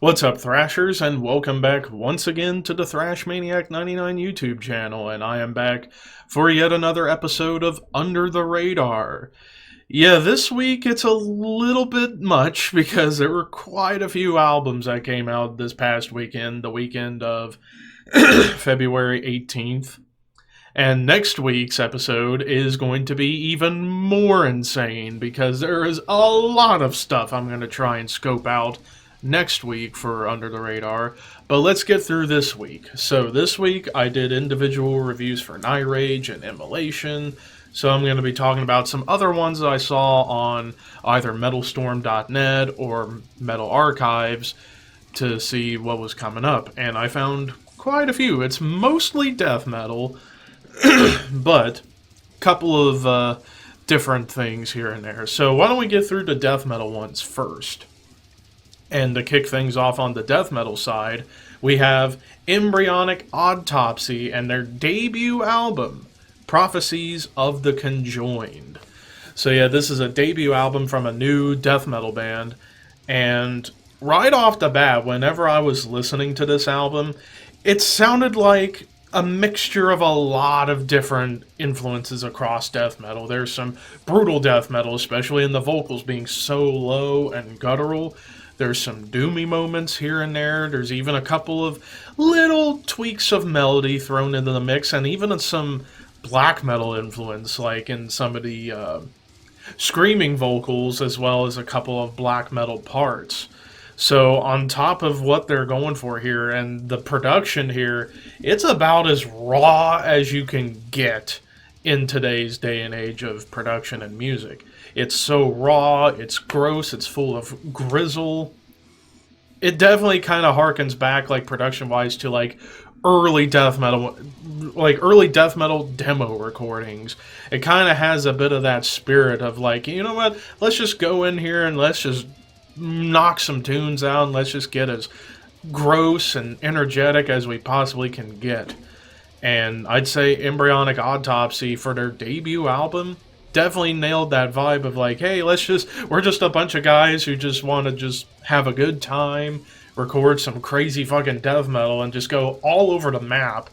What's up, Thrashers, and welcome back once again to the Thrash Maniac 99 YouTube channel, and I am back for yet another episode of Under the Radar. Yeah, this week it's a little bit much because there were quite a few albums that came out this past weekend, the weekend of February 18th. And next week's episode is going to be even more insane because there is a lot of stuff I'm going to try and scope out next week for Under the Radar, but let's get through this week. So this week I did individual reviews for Night Rage and Immolation, so I'm going to be talking about some other ones that I saw on either metalstorm.net or Metal Archives to see what was coming up, and I found quite a few. It's mostly death metal, but a couple of different things here and there. So why don't we get through the death metal ones first? And to kick things off on the death metal side, we have Embryonic Autopsy and their debut album, Prophecies of the Conjoined. So yeah, this is a debut album from a new death metal band, and right off the bat, whenever I was listening to this album, it sounded like a mixture of a lot of different influences across death metal. There's some brutal death metal, especially in the vocals being so low and guttural. There's some doomy moments here and there. There's even a couple of little tweaks of melody thrown into the mix, and even some black metal influence, like in some of the screaming vocals, as well as a couple of black metal parts. So on top of what they're going for here, and the production here, it's about as raw as you can get in today's day and age of production and music. It's so raw, it's gross, it's full of grizzle. It definitely kind of harkens back, like, production-wise to, like, early death metal demo recordings. It kind of has a bit of that spirit of, like, you know what, let's just go in here and let's just knock some tunes out and let's just get as gross and energetic as we possibly can get. And I'd say Embryonic Autopsy, for their debut album, definitely nailed that vibe of like, hey, we're just a bunch of guys who just want to just have a good time, record some crazy fucking death metal, and just go all over the map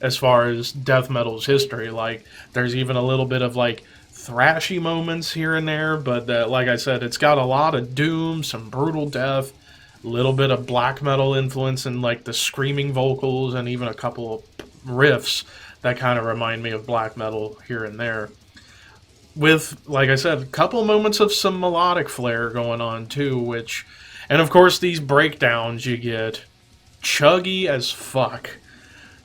as far as death metal's history. Like, there's even a little bit of, like, thrashy moments here and there, but like I said, it's got a lot of doom, some brutal death, a little bit of black metal influence in, like, the screaming vocals, and even a couple of riffs that kind of remind me of black metal here and there. With, like I said, a couple moments of some melodic flair going on too, and of course these breakdowns you get, chuggy as fuck.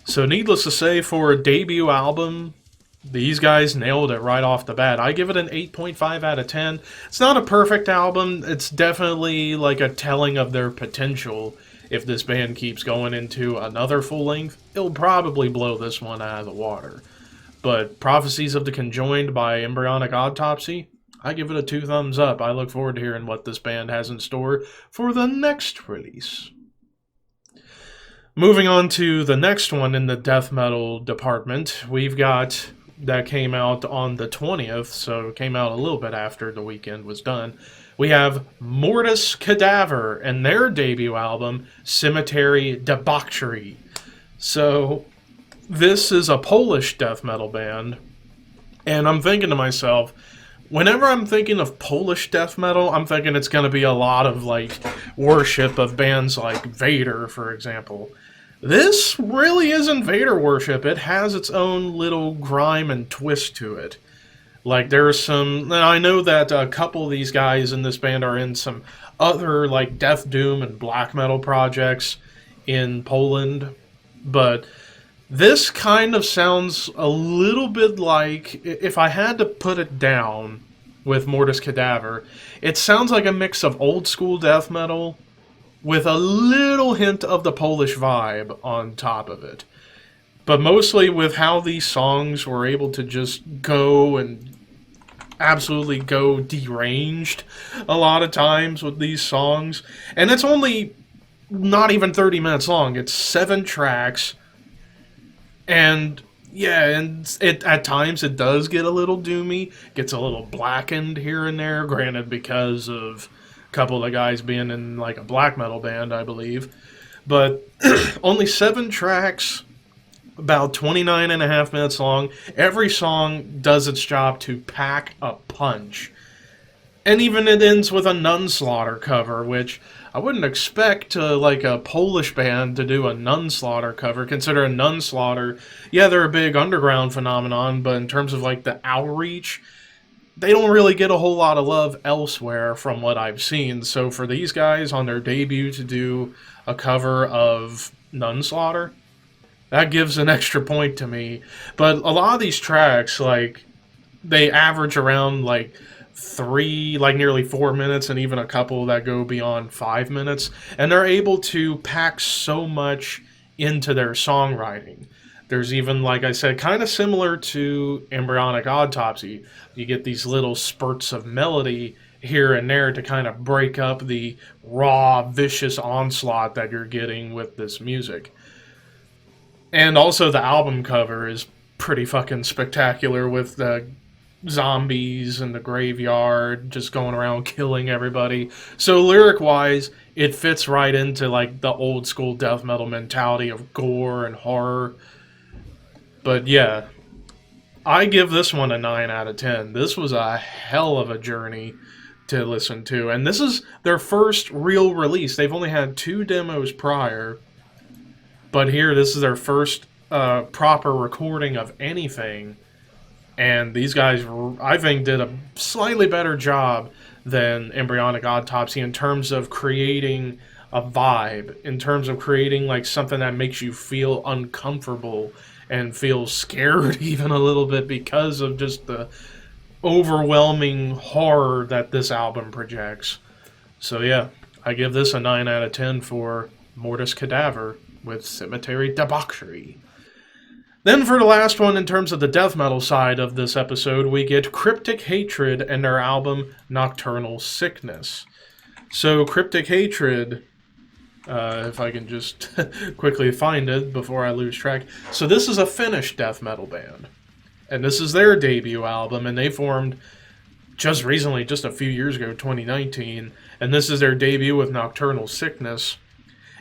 So needless to say, for a debut album, these guys nailed it right off the bat. I give it an 8.5 out of 10. It's not a perfect album, it's definitely like a telling of their potential. If this band keeps going into another full length, it'll probably blow this one out of the water. But Prophecies of the Conjoined by Embryonic Autopsy, I give it a 2 thumbs up. I look forward to hearing what this band has in store for the next release. Moving on to the next one in the death metal department, we've got, that came out on the 20th, so it came out a little bit after the weekend was done. We have Mortuus, Cadaver and their debut album, Cemetery Debuachery. So this is a Polish death metal band, and I'm thinking to myself, whenever I'm thinking of Polish death metal, I'm thinking it's going to be a lot of, like, worship of bands like Vader, for example. This really isn't Vader worship. It has its own little grime and twist to it. Like, there's some, and I know that a couple of these guys in this band are in some other, like, death doom and black metal projects in Poland, but this kind of sounds a little bit like, if I had to put it down with Mortuus Cadaver, it sounds like a mix of old school death metal with a little hint of the Polish vibe on top of it. But mostly with how these songs were able to just go and absolutely go deranged a lot of times with these songs. And it's only not even 30 minutes long. It's 7 tracks. And yeah, and at times it does get a little doomy, gets a little blackened here and there, granted because of couple of the guys being in like a black metal band, I believe. But only 7 tracks, about 29.5 minutes long. Every song does its job to pack a punch. And even it ends with a Nunslaughter cover, which I wouldn't expect like a Polish band to do a Nunslaughter cover, considering Nunslaughter, yeah, they're a big underground phenomenon, but in terms of like the outreach, they don't really get a whole lot of love elsewhere from what I've seen. So for these guys on their debut to do a cover of Nunslaughter, that gives an extra point to me. But a lot of these tracks, like, they average around like 3, like nearly 4 minutes, and even a couple that go beyond 5 minutes. And they're able to pack so much into their songwriting. There's even, like I said, kind of similar to Embryonic Autopsy. You get these little spurts of melody here and there to kind of break up the raw, vicious onslaught that you're getting with this music. And also the album cover is pretty fucking spectacular with the zombies in the graveyard just going around killing everybody. So lyric-wise, it fits right into like the old school death metal mentality of gore and horror. But yeah, I give this one a 9 out of 10. This was a hell of a journey to listen to. And this is their first real release. They've only had 2 demos prior. But here, this is their first proper recording of anything. And these guys, I think, did a slightly better job than Embryonic Autopsy in terms of creating a vibe, in terms of creating like something that makes you feel uncomfortable and feel scared even a little bit because of just the overwhelming horror that this album projects. So yeah, I give this a 9 out of 10 for Mortuus Cadaver with Cemetery Debuachery. Then for the last one, in terms of the death metal side of this episode, we get Cryptic Hatred and their album Nocturnal Sickness. So Cryptic Hatred, if I can just quickly find it before I lose track. So this is a Finnish death metal band. And this is their debut album, and they formed just recently, just a few years ago, 2019. And this is their debut with Nocturnal Sickness.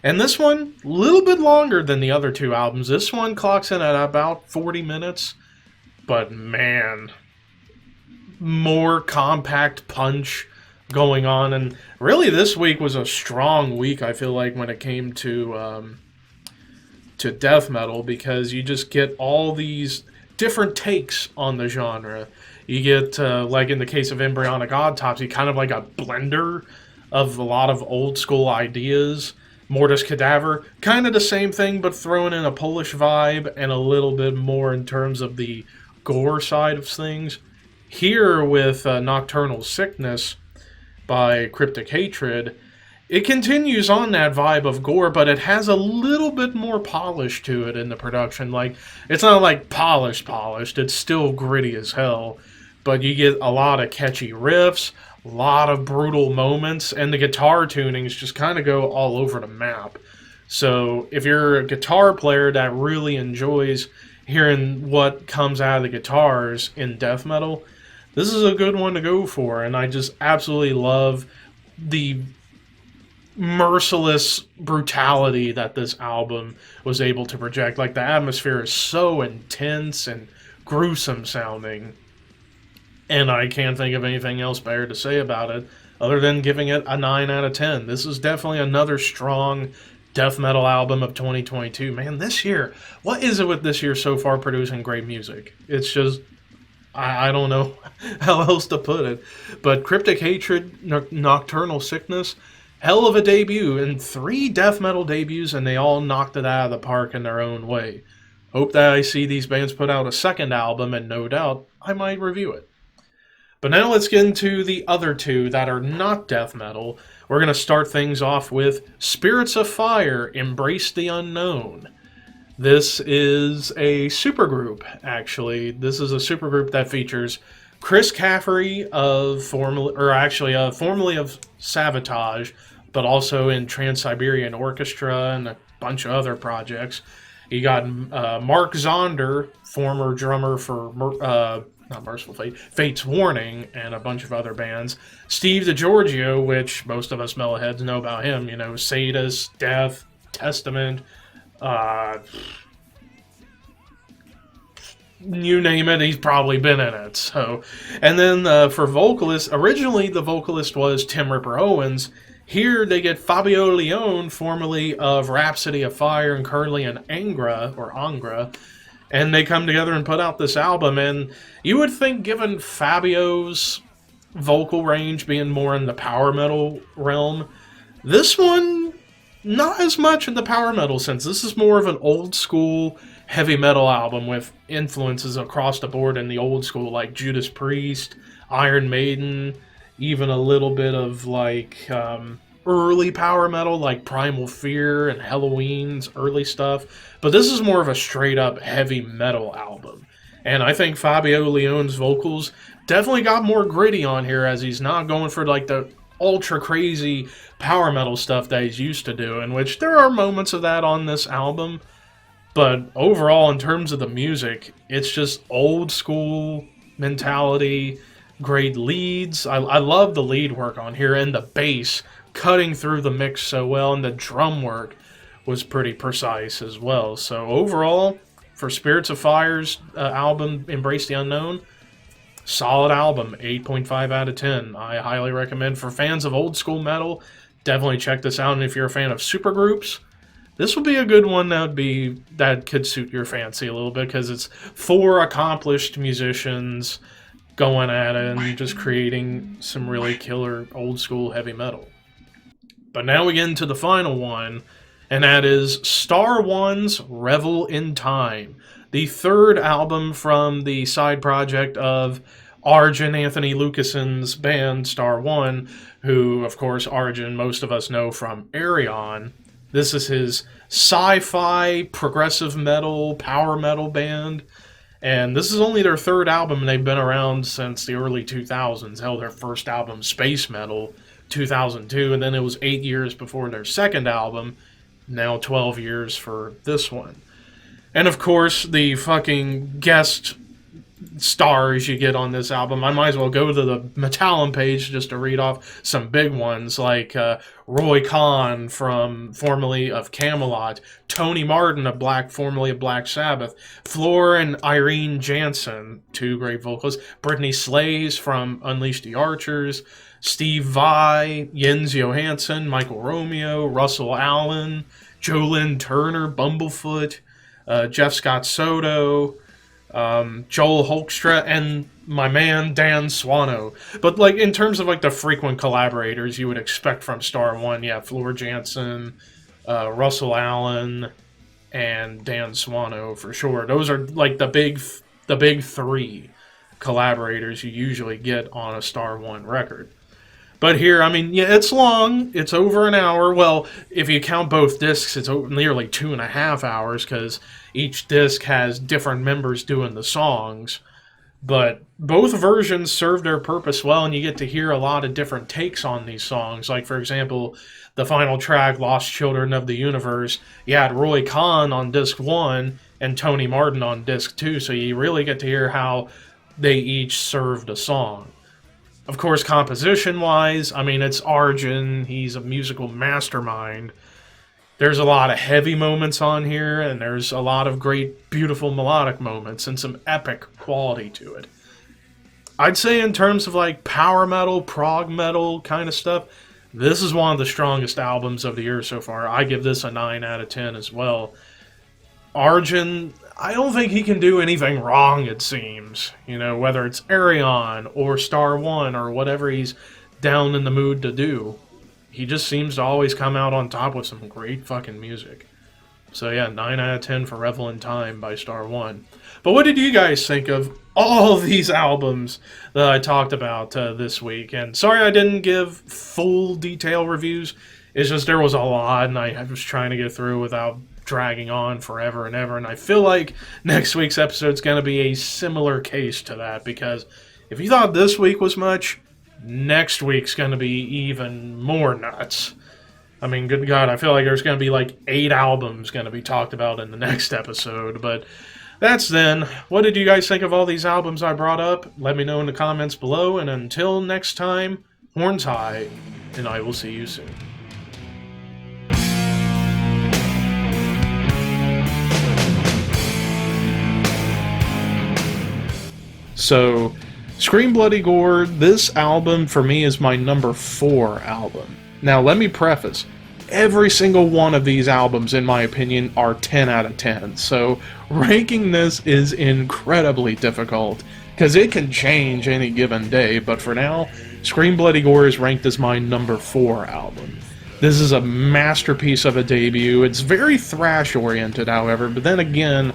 And this one, a little bit longer than the other 2 albums. This one clocks in at about 40 minutes. But man, more compact punch going on. And really this week was a strong week, I feel like, when it came to death metal. Because you just get all these different takes on the genre. You get, like in the case of Embryonic Autopsy, kind of like a blender of a lot of old school ideas. Mortuus Cadaver, kind of the same thing, but throwing in a Polish vibe and a little bit more in terms of the gore side of things. Here with Nocturnal Sickness by Cryptic Hatred, it continues on that vibe of gore, but it has a little bit more polish to it in the production. Like, it's not like polished, it's still gritty as hell, but you get a lot of catchy riffs, a lot of brutal moments, and the guitar tunings just kind of go all over the map. So if you're a guitar player that really enjoys hearing what comes out of the guitars in death metal, this is a good one to go for. And I just absolutely love the merciless brutality that this album was able to project. Like, the atmosphere is so intense and gruesome sounding. And I can't think of anything else better to say about it other than giving it a 9 out of 10. This is definitely another strong death metal album of 2022. Man, this year, what is it with this year so far producing great music? It's just, I don't know how else to put it. But Cryptic Hatred, Nocturnal Sickness, hell of a debut. And 3 death metal debuts, and they all knocked it out of the park in their own way. Hope that I see these bands put out a second album, and no doubt I might review it. But now let's get into the other 2 that are not death metal. We're going to start things off with Spirits of Fire, Embrace the Unknown. This is a supergroup, actually. This is a supergroup that features Chris Caffery formerly of Savatage, but also in Trans-Siberian Orchestra and a bunch of other projects. You got Mark Zonder, former drummer for not Merciful Fate, Fate's Warning, and a bunch of other bands. Steve DiGiorgio, which most of us metalheads know about him, you know, Sadist, Death, Testament, you name it, he's probably been in it. So, and then for vocalist, originally the vocalist was Tim Ripper Owens. Here they get Fabio Leone, formerly of Rhapsody of Fire and currently in Angra, and they come together and put out this album. And you would think, given Fabio's vocal range being more in the power metal realm, this one not as much in the power metal sense. This is more of an old school heavy metal album with influences across the board in the old school, like Judas Priest, Iron Maiden, even a little bit of like early power metal like Primal Fear and Halloween's early stuff. But this is more of a straight up heavy metal album. And I think Fabio Leone's vocals definitely got more gritty on here, as he's not going for like the ultra crazy power metal stuff that he's used to doing, which there are moments of that on this album. But overall, in terms of the music, it's just old school mentality, great leads. I love the lead work on here, and the bass cutting through the mix so well, and the drum work was pretty precise as well. So overall, for Spirits of Fire's album, Embrace the Unknown, solid album, 8.5 out of 10. I highly recommend. For fans of old school metal, definitely check this out. And if you're a fan of supergroups, this would be a good one that could suit your fancy a little bit, because it's 4 accomplished musicians going at it and just creating some really killer old school heavy metal. But now we get into the final one, and that is Star One's Revel in Time, the third album from the side project of Arjun Anthony Lucason's band Star One, who, of course, Arjun, most of us know from Arion. This is his sci-fi, progressive metal, power metal band. And this is only their third album, and they've been around since the early 2000s. Hell, their first album, Space Metal, 2002, and then it was 8 years before their second album. Now 12 years for this one. And of course, the fucking guest stars you get on this album, I might as well go to the Metallum page just to read off some big ones, like Roy Khan, formerly of Camelot, Tony Martin, formerly of Black Sabbath, Floor and Irene Jansen, 2 great vocalists, Brittany Slays from Unleash the Archers, Steve Vai, Jens Johansson, Michael Romeo, Russell Allen, Jolyn Turner, Bumblefoot, Jeff Scott Soto, Joel Hoekstra, and my man Dan Swano. But like in terms of like the frequent collaborators you would expect from Star One, yeah, Floor Jansen, Russell Allen, and Dan Swano for sure. Those are like the big 3 collaborators you usually get on a Star One record. But here, I mean, yeah, it's long. It's over an hour. Well, if you count both discs, it's nearly 2.5 hours, because each disc has different members doing the songs. But both versions serve their purpose well, and you get to hear a lot of different takes on these songs. Like, for example, the final track, Lost Children of the Universe, you had Roy Khan on disc 1 and Tony Martin on disc 2, so you really get to hear how they each served a song. Of course, composition-wise, I mean, it's Arjun. He's a musical mastermind. There's a lot of heavy moments on here, and there's a lot of great, beautiful melodic moments, and some epic quality to it. I'd say in terms of like power metal, prog metal kind of stuff, this is one of the strongest albums of the year so far. I give this a 9 out of 10 as well. Arjun, I don't think he can do anything wrong, it seems. You know, whether it's Arion or Star One or whatever he's down in the mood to do. He just seems to always come out on top with some great fucking music. So yeah, 9 out of 10 for Revel in Time by Star One. But what did you guys think of all of these albums that I talked about this week? And sorry I didn't give full detail reviews. It's just there was a lot, and I was trying to get through without dragging on forever and ever. And I feel like next week's episode is going to be a similar case to that, because if you thought this week was much, next week's going to be even more nuts. I mean, good God, I feel like there's going to be like 8 albums going to be talked about in the next episode, but That's then. What did you guys think of all these albums I brought up? Let me know in the comments below, and until next time, horns high, and I will see you soon. So, Scream Bloody Gore, this album for me is my number 4 album. Now let me preface, every single one of these albums, in my opinion, are 10 out of 10, so ranking this is incredibly difficult, because it can change any given day, but for now, Scream Bloody Gore is ranked as my number 4 album. This is a masterpiece of a debut. It's very thrash-oriented, however, but then again,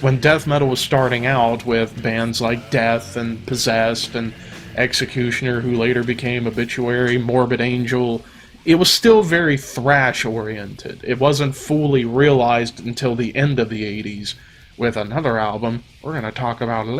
when death metal was starting out with bands like Death and Possessed and Executioner, who later became Obituary, Morbid Angel, it was still very thrash-oriented. It wasn't fully realized until the end of the 80s with another album we're going to talk about later.